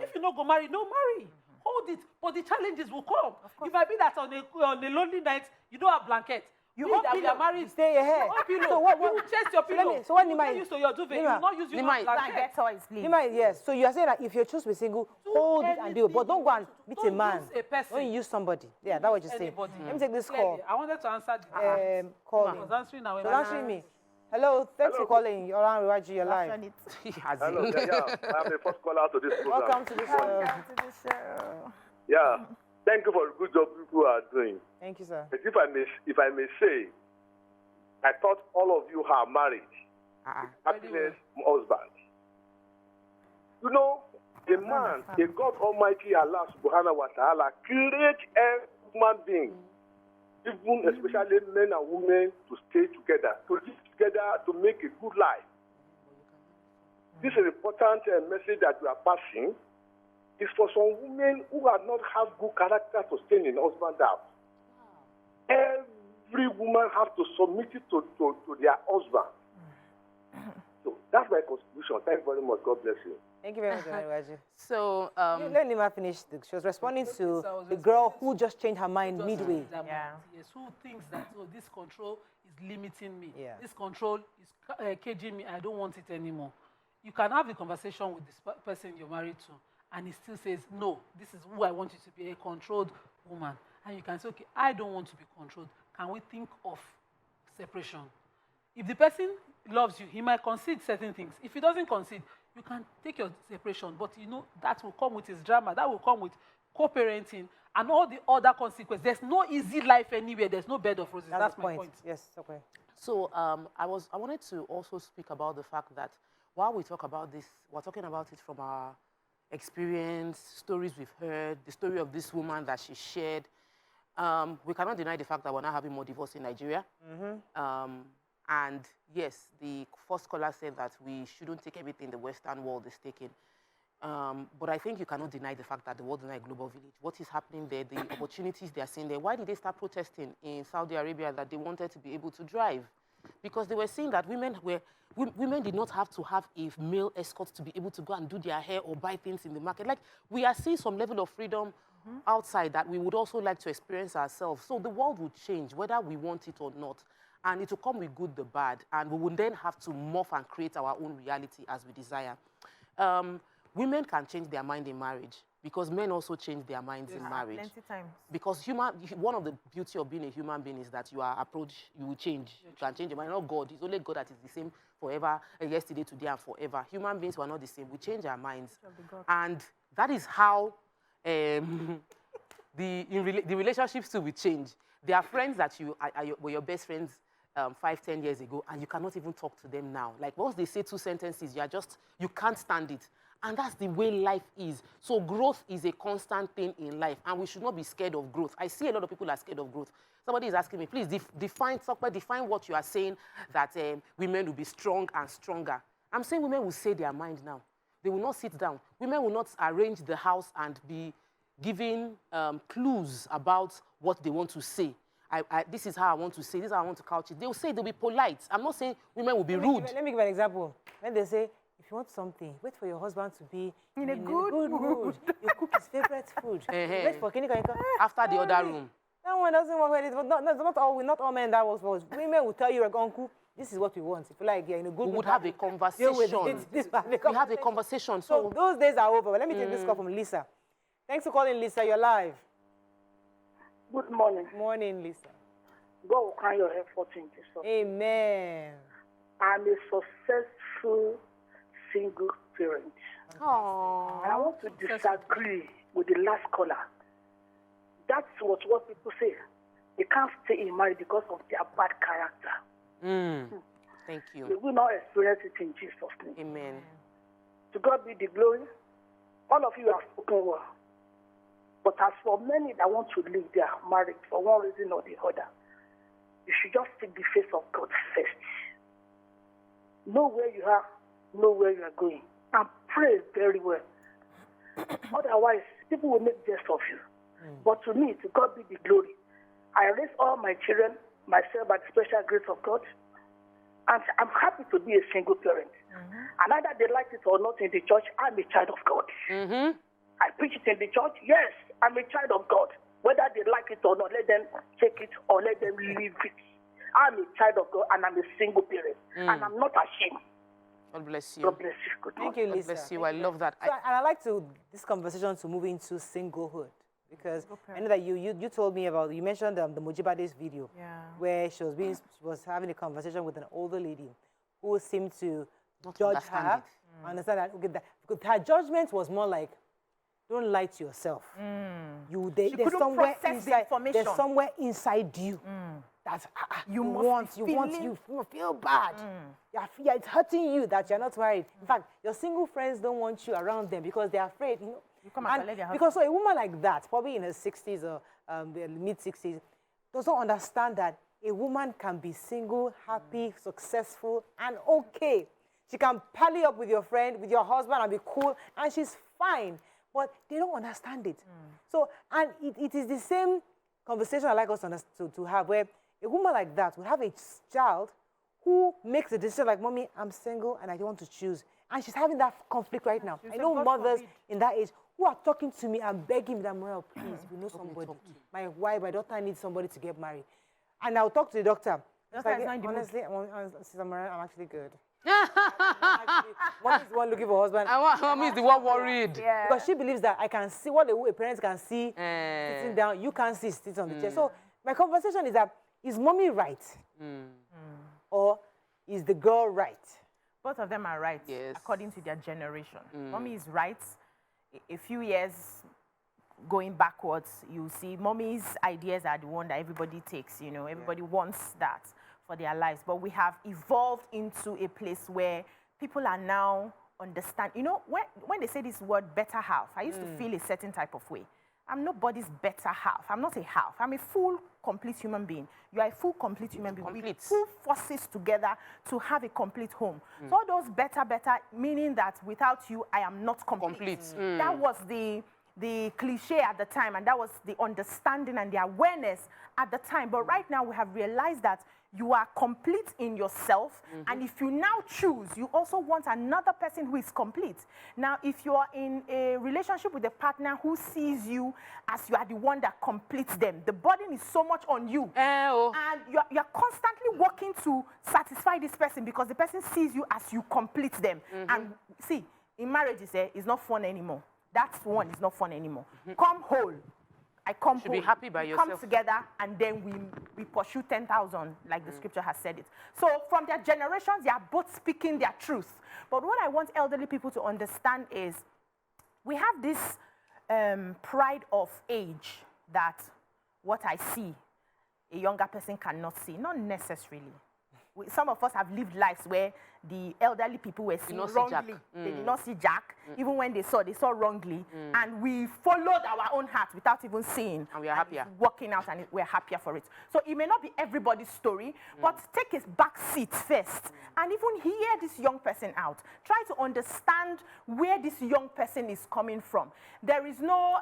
If you don't go marry, don't marry. Hold it, but the challenges will come. It might be that on a lonely night, you don't have blanket. You hold pillow. Are married. Stay your head. So what? You will chase your pillow. So what Nima? You use to your duvet. You will not use your blanket. Nima, yes. So you are saying that if you choose to be single, hold it and do it, but don't go and meet a man. Use a person. Don't use somebody. Yeah, that's what you're saying. Let me take this call. I wanted to answer the call. I was answering now. Answering me. Hello, thanks for calling. You're on Riwaji, you're live. Hello, I'm the first caller to this program. Welcome to the show. Yeah, thank you for the good job you are doing. Thank you, sir. But if I may say, I thought all of you are married. Happiness, husband. You know, the man, the God Almighty Allah Subhanahu wa Ta'ala, create every human being, even especially men and women, to stay together, to live together, to make a good life. This is an important message that we are passing. It's for some women who have not have good character to stay in husband's house. Every woman has to submit it to their husband. So That's my contribution. Thank you very much. God bless you. Thank you very much, Oluwaji. So, Let Nima finish. She was responding to the girl who just changed her mind midway. Yes, who thinks that, oh, this control is limiting me. Yeah. This control is caging me. I don't want it anymore. You can have a conversation with this person you're married to, and he still says, no, this is who I want you to be, a controlled woman. And you can say, okay, I don't want to be controlled. Can we think of separation? If the person loves you, he might concede certain things. If he doesn't concede, you can take your separation, but you know that will come with his drama. That will come with co-parenting and all the other consequences. There's no easy life anywhere. There's no bed of roses. That's my point. Yes, okay. So I wanted to also speak about the fact that while we talk about this, we're talking about it from our experience, stories we've heard, the story of this woman that she shared. We cannot deny the fact that we're not having more divorce in Nigeria. And yes, the first caller said that we shouldn't take everything the Western world is taking. But I think you cannot deny the fact that the world is not a global village. What is happening there, the opportunities they are seeing there. Why did they start protesting in Saudi Arabia that they wanted to be able to drive? Because they were seeing that women did not have to have a male escort to be able to go and do their hair or buy things in the market. Like, we are seeing some level of freedom outside that we would also like to experience ourselves. So the world would change, whether we want it or not. And it will come with good, the bad. And we will then have to morph and create our own reality as we desire. Women can change their mind in marriage because men also change their minds in marriage. Plenty times. Because one of the beauty of being a human being is that you will change. You can change your mind. Not God. It's only God that is the same forever, yesterday, today, and forever. Human beings were not the same. We change our minds. And that is how the relationships too will change. There are friends that were your best friends 5-10 years ago, and you cannot even talk to them now. Like, once they say 2 sentences, you can't stand it. And that's the way life is. So growth is a constant thing in life, and we should not be scared of growth. I see a lot of people are scared of growth. Somebody is asking me, please define what you are saying, that women will be strong and stronger. I'm saying women will say their mind now. They will not sit down. Women will not arrange the house and be giving clues about what they want to say. This is how I want to say, this is how I want to couch it. They will say they'll be polite. I'm not saying women will be rude. Let me give an example. When they say, if you want something, wait for your husband to be in a good mood. You cook his favorite food. Wait for after the other room. That one doesn't work with it. Not all men that works for us. Women will tell you, like, uncle, this is what we want. If you like, you're in a good mood. We would have a conversation. We have a conversation. So those days are over. But let me take this call from Lisa. Thanks for calling, Lisa. You're live. Good morning. Morning, Lisa. God will crown your effort in Jesus. Amen. I'm a successful single parent. Aww. And I want to disagree with the last caller. That's what people say. They can't stay in marriage because of their bad character. Thank you. They will not experience it in Jesus' name. Amen. To God be the glory. All of you have spoken well. But as for many that want to leave their marriage for one reason or the other, you should just seek the face of God first. Know where you are, know where you are going, and pray very well. Otherwise, people will make jest of you. But to me, to God be the glory. I raise all my children myself by the special grace of God, and I'm happy to be a single parent. And either they like it or not in the church, I'm a child of God. I preach it in the church. Yes, I'm a child of God. Whether they like it or not, let them take it or let them leave it. I'm a child of God and I'm a single parent. And I'm not ashamed. God bless you. God bless you. Good Thank you, Lisa. God bless you. I love that. So, and I like this conversation to move into singlehood. Because I know that you told me about, you mentioned the Mojibade's video, where she was having a conversation with an older lady who seemed to not judge her. Understand that, okay, because her judgment was more like, don't lie to yourself. There's somewhere inside you that you feel bad. It's hurting you that you're not married. In fact, your single friends don't want you around them because they're afraid. You know, because so a woman like that, probably in her 60s or mid-60s, doesn't understand that a woman can be single, happy, successful, and okay. She can pally up with your friend, with your husband, and be cool, and she's fine. But they don't understand it. So, and it is the same conversation I like us to have, where a woman like that would have a child who makes the decision like, mommy, I'm single and I don't want to choose. And she's having that conflict right now. I know mothers in that age who are talking to me and begging me that, Morel, please, we know somebody. My wife, my daughter needs somebody to get married. And I'll talk to the doctor. Like, honestly, I'm actually good. One is the one looking for a husband. Mommy is the one worried. Yeah. Because she believes that I can see what a parent can see sitting down. You can't see sitting on the chair. So my conversation is that, is mommy right? Or is the girl right? Both of them are right, according to their generation. Mommy is right. A few years going backwards, you see mommy's ideas are the one that everybody takes, you know. Everybody wants that for their lives. But we have evolved into a place where people are now understand. You know, when they say this word better half, I used to feel a certain type of way. I'm nobody's better half. I'm not a half. I'm a full, complete human being. You are a full, complete human being. We put forces together to have a complete home. So all those better, meaning that without you, I am not complete. That was the cliche at the time, and that was the understanding and the awareness at the time. But right now, we have realized that you are complete in yourself, and if you now choose, you also want another person who is complete. Now, if you are in a relationship with a partner who sees you as you are the one that completes them, the burden is so much on you. And you're constantly working to satisfy this person because the person sees you as you complete them. And see, in marriages, it's not fun anymore. That's one, it's not fun anymore. Come whole. I come home. Be happy by yourself. Come together, and then we pursue 10,000, like the scripture has said it. So from their generations, they are both speaking their truth. But what I want elderly people to understand is we have this pride of age that what I see, a younger person cannot see. Not necessarily. Some of us have lived lives where the elderly people were seeing wrongly. They did not see Jack. Even when they saw wrongly. And we followed our own heart without even seeing. And we are happier. Working out, and we're happier for it. So it may not be everybody's story, but take a back seat first. And even hear this young person out. Try to understand where this young person is coming from. There is no,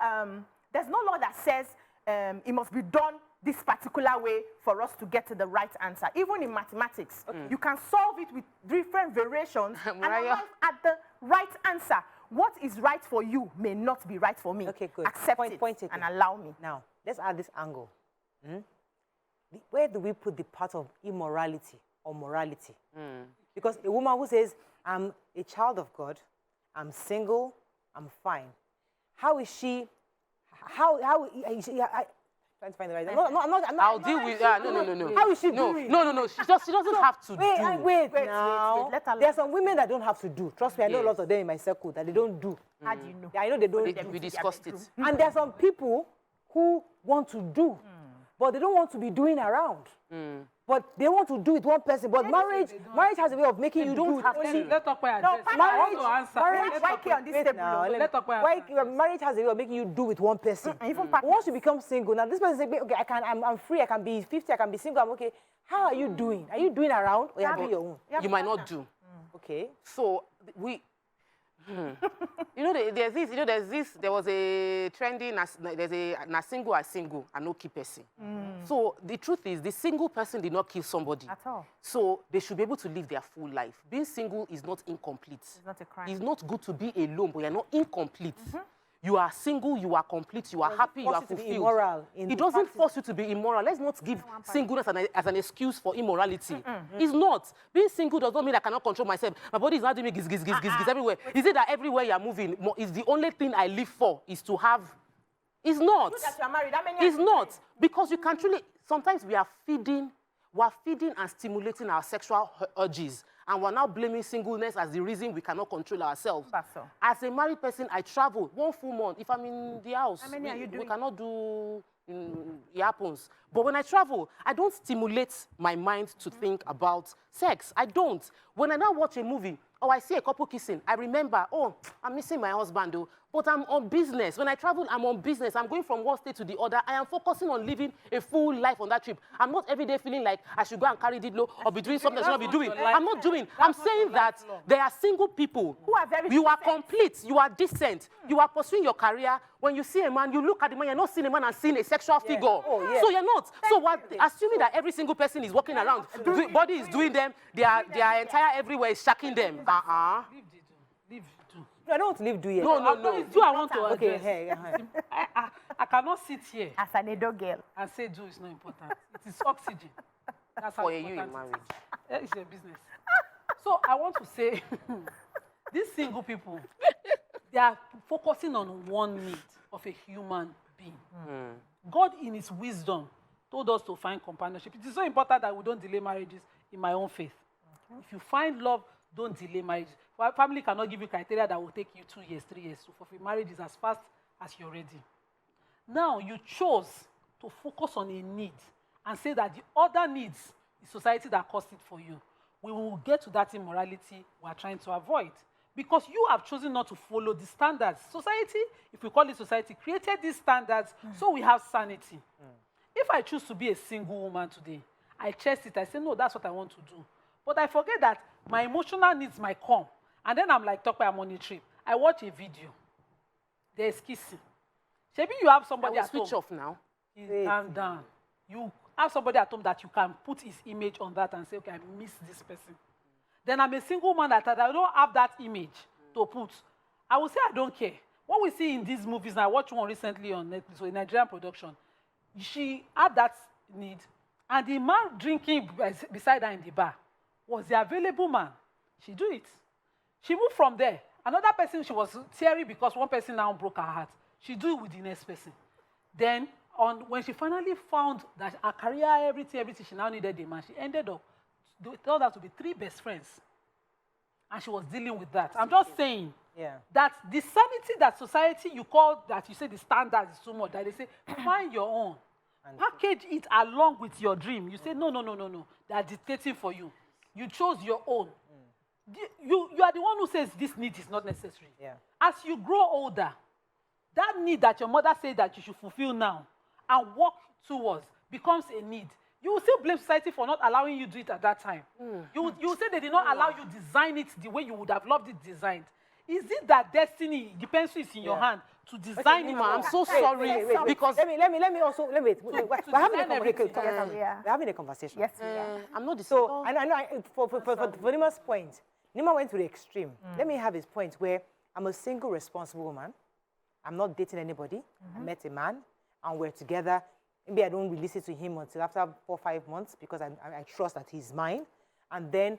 there's no law that says it must be done this particular way for us to get to the right answer. Even in mathematics, you can solve it with different variations and arrive at the right answer. What is right for you may not be right for me. Okay, good. Accept it and allow me. Now, let's add this angle. Where do we put the part of immorality or morality? Because a woman who says, I'm a child of God, I'm single, I'm fine. How is she, how is she, trying to find the right. I'll deal with. No. How is she doing? No. She doesn't have to do. Wait. There are some women that don't have to do. Trust me, I know a lot of them in my circle that they don't do. How do you know? I know they don't. We discussed it. And there are some people who want to do, but they don't want to be doing around. But they want to do it one person. But marriage has a way of making you do it. Let's talk about marriage has a way of making you do with one person. Once you become single, now this person says, okay, I'm free, I can be 50, I can be single, I'm okay. How are you doing? Are you doing around or are you doing your own? You might not do. Okay. So there was a trending, there's a single as single and no key person. So the truth is, the single person did not kill somebody. At all. So they should be able to live their full life. Being single is not incomplete. It's not a crime. It's not good to be alone, but you're not incomplete. You are single, you are complete, you are happy, you are fulfilled. It doesn't force you to be immoral. Let's not give singleness as an excuse for immorality. It's not. Being single does not mean I cannot control myself. My body is not doing me giz everywhere. Is it that everywhere you're moving is the only thing I live for is to have? It's not. It's not. Because you can truly, sometimes we are feeding and stimulating our sexual urges. And we're now blaming singleness as the reason we cannot control ourselves. As a married person, I travel 1 full month. If I'm in the house, we cannot do, it happens. But when I travel, I don't stimulate my mind to think about sex. I don't. When I now watch a movie, or I see a couple kissing, I remember, oh, I'm missing my husband, though. but I'm on business. When I travel, I'm on business. I'm going from one state to the other. I am focusing on living a full life on that trip. I'm not every day feeling like I should go and carry Didlo or be doing something I should not be doing. I'm not doing. I'm saying that there are single people who are very you are complete, you are decent, you are pursuing your career. When you see a man, you look at the man, you're not seeing a man and seeing a sexual figure. Oh, yeah. So you're not. So what? Assuming that every single person is walking around, body is doing them, their entire everywhere is shacking them. Leave do. I don't want to leave do yet. No. Do I want to address? Okay, hey. I cannot sit here as an Edo girl and say do is not important. It is oxygen. That's how important you in marriage. It's your business. So I want to say, these single people, they are focusing on one need of a human being. God, in his wisdom, told us to find companionship. It is so important that we don't delay marriages in my own faith. If you find love, don't delay marriage. Family cannot give you criteria that will take you 2 years, 3 years. So for marriage is as fast as you're ready. Now, you chose to focus on a need and say that the other needs is society that caused it for you. We will get to that immorality we are trying to avoid. Because you have chosen not to follow the standards. Society, if we call it society, created these standards so we have sanity. If I choose to be a single woman today, I chest it, I say, no, that's what I want to do. But I forget that my emotional needs might come. And then I'm like, I'm on a trip. I watch a video. There's kissing. Maybe you have somebody at home. Switch off now. Calm down. You have somebody at home that you can put his image on that and say, okay, I miss this person. Then I'm a single man that I don't have that image to put. I will say I don't care. What we see in these movies, and I watched one recently on Netflix, so a Nigerian production, she had that need, and the man drinking beside her in the bar was the available man. She do it. She moved from there. Another person, she was teary because one person now broke her heart. She do it with the next person. Then, when she finally found that her career, everything, she now needed a man, she ended up, turned out to be 3 best friends. And she was dealing with that. I'm just saying that the sanity that society, you call that, you say the standard is too much, that they say, find your own. Package it along with your dream. You say, no. They are dictating for you. You chose your own. You are the one who says this need is not necessary. As you grow older, that need that your mother said that you should fulfill now and work towards becomes a need. You will still blame society for not allowing you to do it at that time. You will say they did not allow you design it the way you would have loved it designed. Is it that destiny, the pencil is in your hand to design it? I'm so sorry. Because let me also wait. We're having a conversation. Yes, we are. I'm not so I know for Nima's point, Nima went to the extreme. Let me have his point where I'm a single responsible woman. I'm not dating anybody. I met a man and we're together. Maybe I don't release it to him until after 4 or 5 months because I trust that he's mine. And then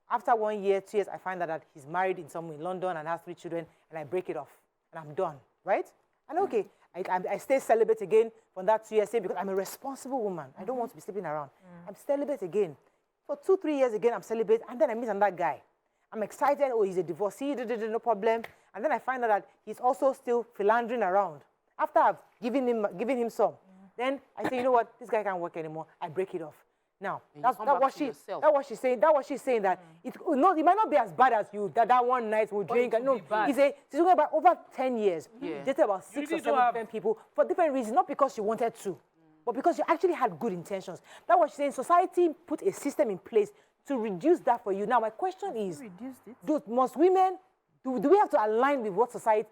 after 1 year, 2 years, I find out that he's married in somewhere in London and has 3 children, and I break it off. And I'm done, right? And okay, I stay celibate again from that 2 years because I'm a responsible woman. I don't want to be sleeping around. I'm celibate again. For 2 or 3 years again, I'm celibate, and then I meet another guy. I'm excited, oh, he's a divorcee, no problem. And then I find out that he's also still philandering around. After I've given him some, then I say, you know what, this guy can't work anymore. I break it off. Now, that's what she's saying. That what she's saying that it might not be as bad as you. That one night we'll drink. No, she's talking about over 10 years. Dated about 6 or 7 different people for different reasons, not because she wanted to, but because she actually had good intentions. That's what she's saying. Society put a system in place to reduce that for you. Now, my question is, must women, do we have to align with what society?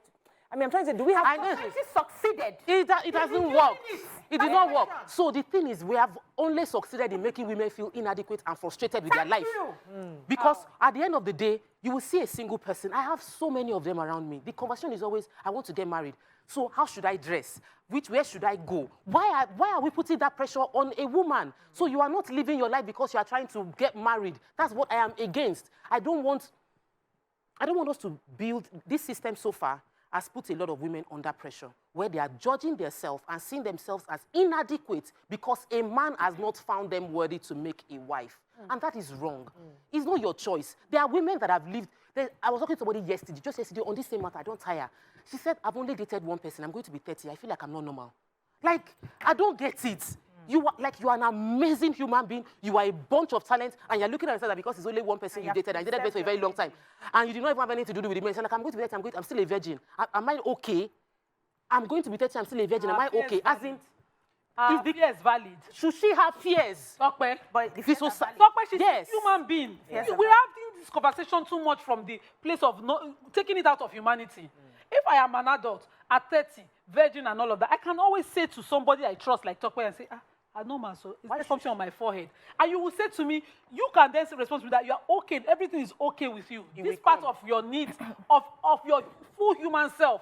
I mean, I'm trying to say, do we have to succeeded? It hasn't worked. It did not work. So the thing is, we have only succeeded in making women feel inadequate and frustrated with their life. Because at the end of the day, you will see a single person. I have so many of them around me. The conversation is always, I want to get married. So how should I dress? Where should I go? Why are we putting that pressure on a woman? So you are not living your life because you are trying to get married. That's what I am against. I don't want us to build this system so far. Has put a lot of women under pressure, where they are judging themselves and seeing themselves as inadequate because a man has not found them worthy to make a wife. And that is wrong. It's not your choice. There are women that have lived. I was talking to somebody just yesterday, on this same matter, I don't tire. She said, I've only dated one person. I'm going to be 30. I feel like I'm not normal. Like, I don't get it. You are an amazing human being. You are a bunch of talent, and you're looking at yourself that because it's only one person you dated, and you dated that person for a very long time, and you do not even have anything to do with the man. You're like, I'm going to be 30, I'm still a virgin. Am I okay? I'm going to be 30, I'm still a virgin. Am I okay? As in, fear is valid. should she have fears? But This was she's yes. a human being. Yes, We have this conversation too much from the place of taking it out of humanity. If I am an adult at 30, virgin and all of that, I can always say to somebody I trust, like Tokwe, and say, I know, man, so is there something on my forehead? And you will say to me, you can then respond to that, you are okay, everything is okay with you. This part of your needs, of your full human self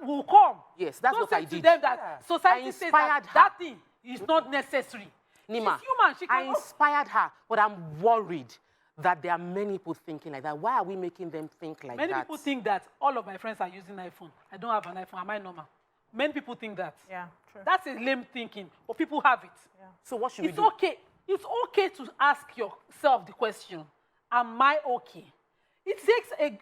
will come. Yes, that's Don't what I say did. to them that society says that thing is not necessary. Nima, She's human. She I cannot... inspired her, but I'm worried that there are many people thinking like that. Why are we making them think like that? Many people think that all of my friends are using iPhone. I don't have an iPhone. Am I normal? Many people think that. Yeah, true. That's a lame thinking, but people have it. Yeah. So what should we do? It's okay to ask yourself the question, am I okay? It takes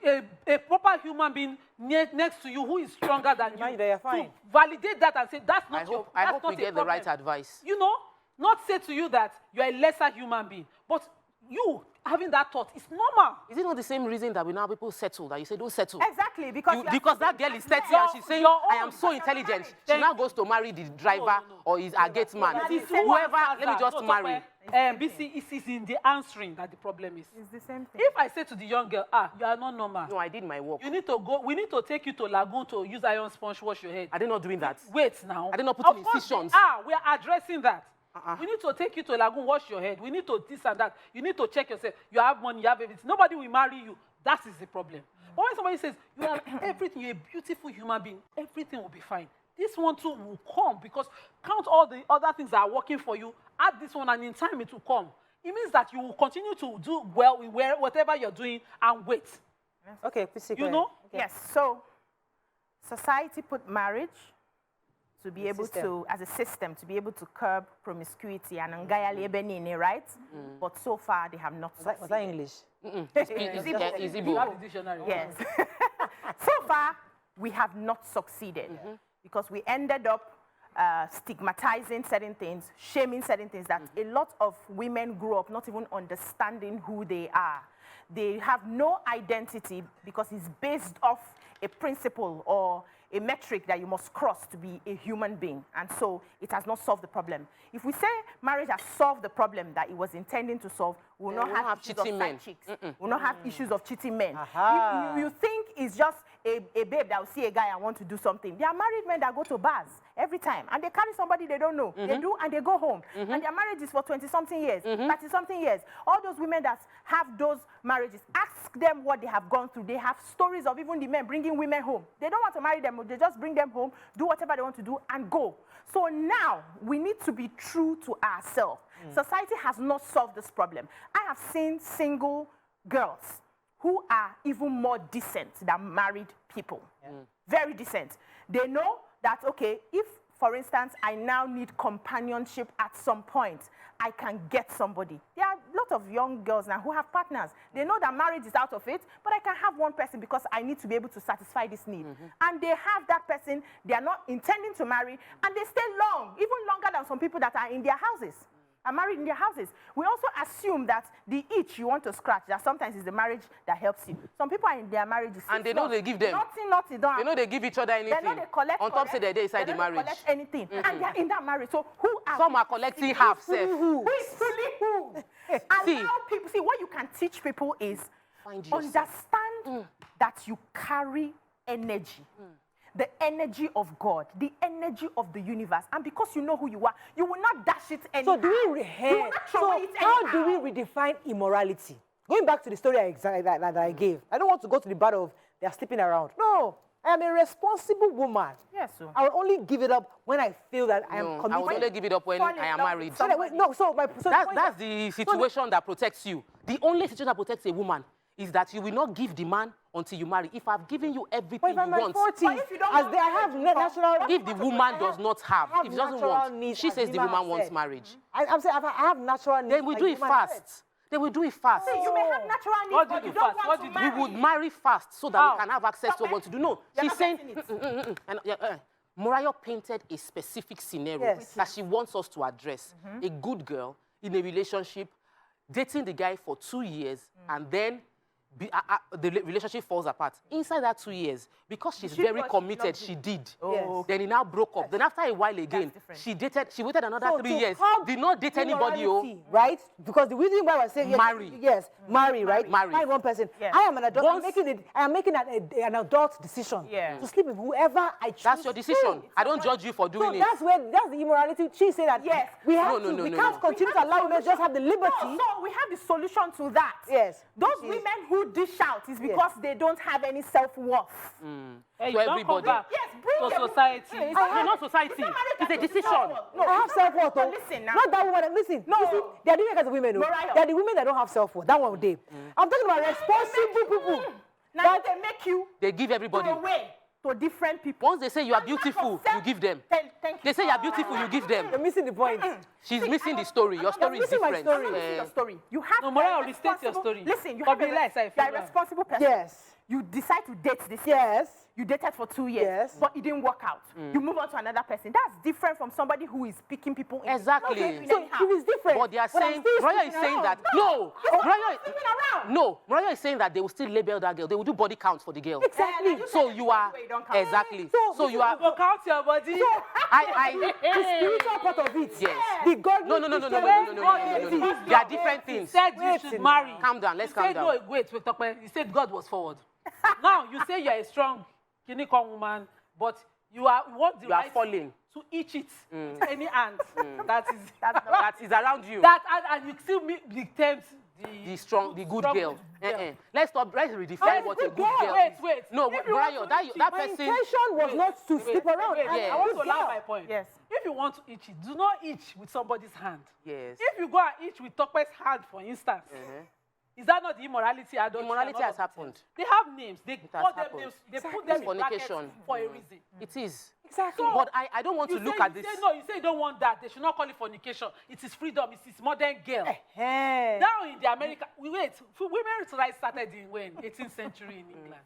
a proper human being next to you who is stronger than you to validate that and say, that's not your problem. I hope we get the right advice. You know, not say to you that you're a lesser human being, but you having that thought is normal. Is it not the same reason that we now people settle, that you say don't settle? Exactly, because that girl is 30 and she's saying, I am so intelligent. She now goes to marry the driver or is a gate man. Whoever, let me just marry. Beecee, it is in the answering that the problem is. It's the same thing. If I say to the young girl, you are not normal. No, I did my work. You need to go. We need to take you to Lagoon to use iron sponge wash your head. Are they not doing that? Wait now. Are they not putting incisions? We are addressing that. We need to take you to Lagoon, wash your head. We need to this and that. You need to check yourself. You have money, you have everything. Nobody will marry you. That is the problem. But when somebody says, you have everything, you're a beautiful human being, everything will be fine. This one too will come because count all the other things that are working for you, add this one, and in time it will come. It means that you will continue to do well in whatever you're doing and wait. Okay, Beecee, you know? Okay. Yes, so society put marriage to be able to, as a system, to be able to curb promiscuity and right? But so far, they have not succeeded. Was that English? Is it book? Dictionary. Yes. So far, we have not succeeded because we ended up stigmatizing certain things, shaming certain things that a lot of women grew up not even understanding who they are. They have no identity because it's based off a principle or a metric that you must cross to be a human being. And so it has not solved the problem. If we say marriage has solved the problem that it was intending to solve, we will not have issues of side chicks. We will not have issues of cheating men. You think it's just a babe that will see a guy and want to do something. There are married men that go to bars every time, and they carry somebody they don't know. They do, and they go home. And their marriage is for 20-something years, 30-something years. All those women that have those marriages, ask them what they have gone through. They have stories of even the men bringing women home. They don't want to marry them. They just bring them home, do whatever they want to do, and go. So now, we need to be true to ourselves. Society has not solved this problem. I have seen single girls who are even more decent than married people. Very decent. They know that, okay, if, for instance, I now need companionship at some point, I can get somebody. There are a lot of young girls now who have partners. They know that marriage is out of it, but I can have one person because I need to be able to satisfy this need. And they have that person, they are not intending to marry, and they stay long, even longer than some people that are in their houses. Are married in their houses. We also assume that the itch you want to scratch, that sometimes is the marriage that helps you. Some people are in their marriages. And they know they give them. Nothing, don't they know they give each other anything. They know they collect. On top, say they're inside the marriage. They collect anything. And they're in that marriage. So who are some are collecting half, self. Who is fully who? Allow people, see, what you can teach people is understand that you carry energy. The energy of God, the energy of the universe. And because you know who you are, you will not dash it anyhow. So how do we redefine immorality? Going back to the story that I gave, I don't want to go to the part of they're sleeping around. No, I am a responsible woman. Yes, sir. I will only give it up when I feel that I am committed. I will only give it up when I am married. That's the situation that protects you. The only situation that protects a woman is that you will not give the man until you marry. If I've given you everything you want, 40s, I have natural. If the woman does not have, if she doesn't want, she says the woman wants marriage. I'm saying I have natural needs. Then we do it fast. They will do it fast. You may have natural needs, but you don't want to marry. We would marry fast so that we can have access to what we want to do. No, she's saying, Mariah painted a specific scenario Yes. that she wants us to address. A good girl in a relationship, dating the guy for 2 years, and then the relationship falls apart. Inside that 2 years, because she's very committed, she did. Yes. Then it now broke up. Then after a while again, she waited another 3 years. Did not date anybody, right? Because the reason why I was saying marry. Yes, marry, right? Marry. Find one person. Yes. I am an adult. I am making an adult decision to sleep with whoever I choose. That's your decision. I don't judge you for doing it. That's the immorality. She said that Yes. we can't continue to allow women just have the liberty. So we have the solution to that. Yes. Those women who dish out is because they don't have any self-worth. Hey, To everybody. Yes, bring To them. society. No, not society. It's a decision. No, I have self-worth. No, listen now. Not that woman. Listen. They are doing it as women. Mariah. They are the women that don't have self-worth. That one day. I'm talking about responsible people. Now they make you They give everybody. away to different people. Once they say you are beautiful, you give them. Thank you. They say you are beautiful, you give them. You're missing the point. She's missing the story. Your story is missing my different. story. Your story. You have No, to Mariah, be restate your responsible- story. Listen, you But have be less, I you're feel a that. responsible person. Yes. You decide to date this person. Yes. You dated for 2 years, Yes. but it didn't work out. You move on to another person. That's different from somebody who is picking people in. Exactly. So if it's different. But they are but I'm saying, still Mariah is sticking saying that, around. no, Mariah, Sleeping around. no, Mariah is saying that they will still label that girl. They will do body counts for the girl. Exactly. So you are, Wait, don't count. exactly. So So you are, Go count your body. The spiritual part of it. Yes. The God. no. Christianity. They are different things. Said you Wait should now. marry. Calm down, let's You calm said, down. No, wait, Tope. You said God was forward. Now you say you're a strong Kinikon woman, but you want the You are right falling. to eat it with any hand. That is That is around you. that, and you still tempt The good strong girl. girl. Let's redefine what a good girl Wait. is. No, If you Mariah, want to that eat it, that My person. intention was not to sleep around. Wait, Yes. I want to Good land girl. my point. Yes. If you want to itch it, do not itch with somebody's hand. Yes. If you go and itch with Tope's hand, for instance, is that not the immorality? Immorality has happened. They have names. They has call them happened. names. They put them in brackets Fornication. for a reason. It is. Exactly. But I don't want to look at this. You say you don't want that. They should not call it fornication. It is freedom. It is modern girl. Hey. Now in the America, women's rights started in when? 18th century in England.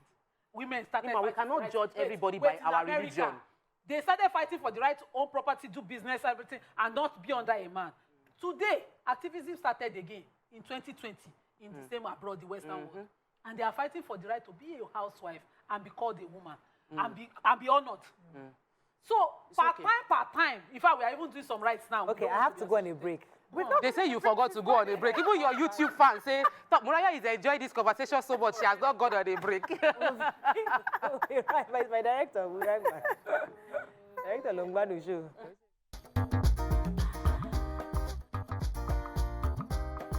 Women started. Ima, we fighting for cannot rights. judge everybody by in our America, religion. They started fighting for the right to own property, do business, everything, and not be under a man. Today, activism started again in 2020 in the same abroad, the Western world, and they are fighting for the right to be a housewife and be called a woman and be honored. So part time. In fact, we are even doing some rights now. Okay, I have to go on a break. They say you forgot to go on a break. Even your YouTube fans say, Mariah is enjoying this conversation so much, she has not gone on a break. Okay, right, my director. We'll be right back. Director Longbanu show.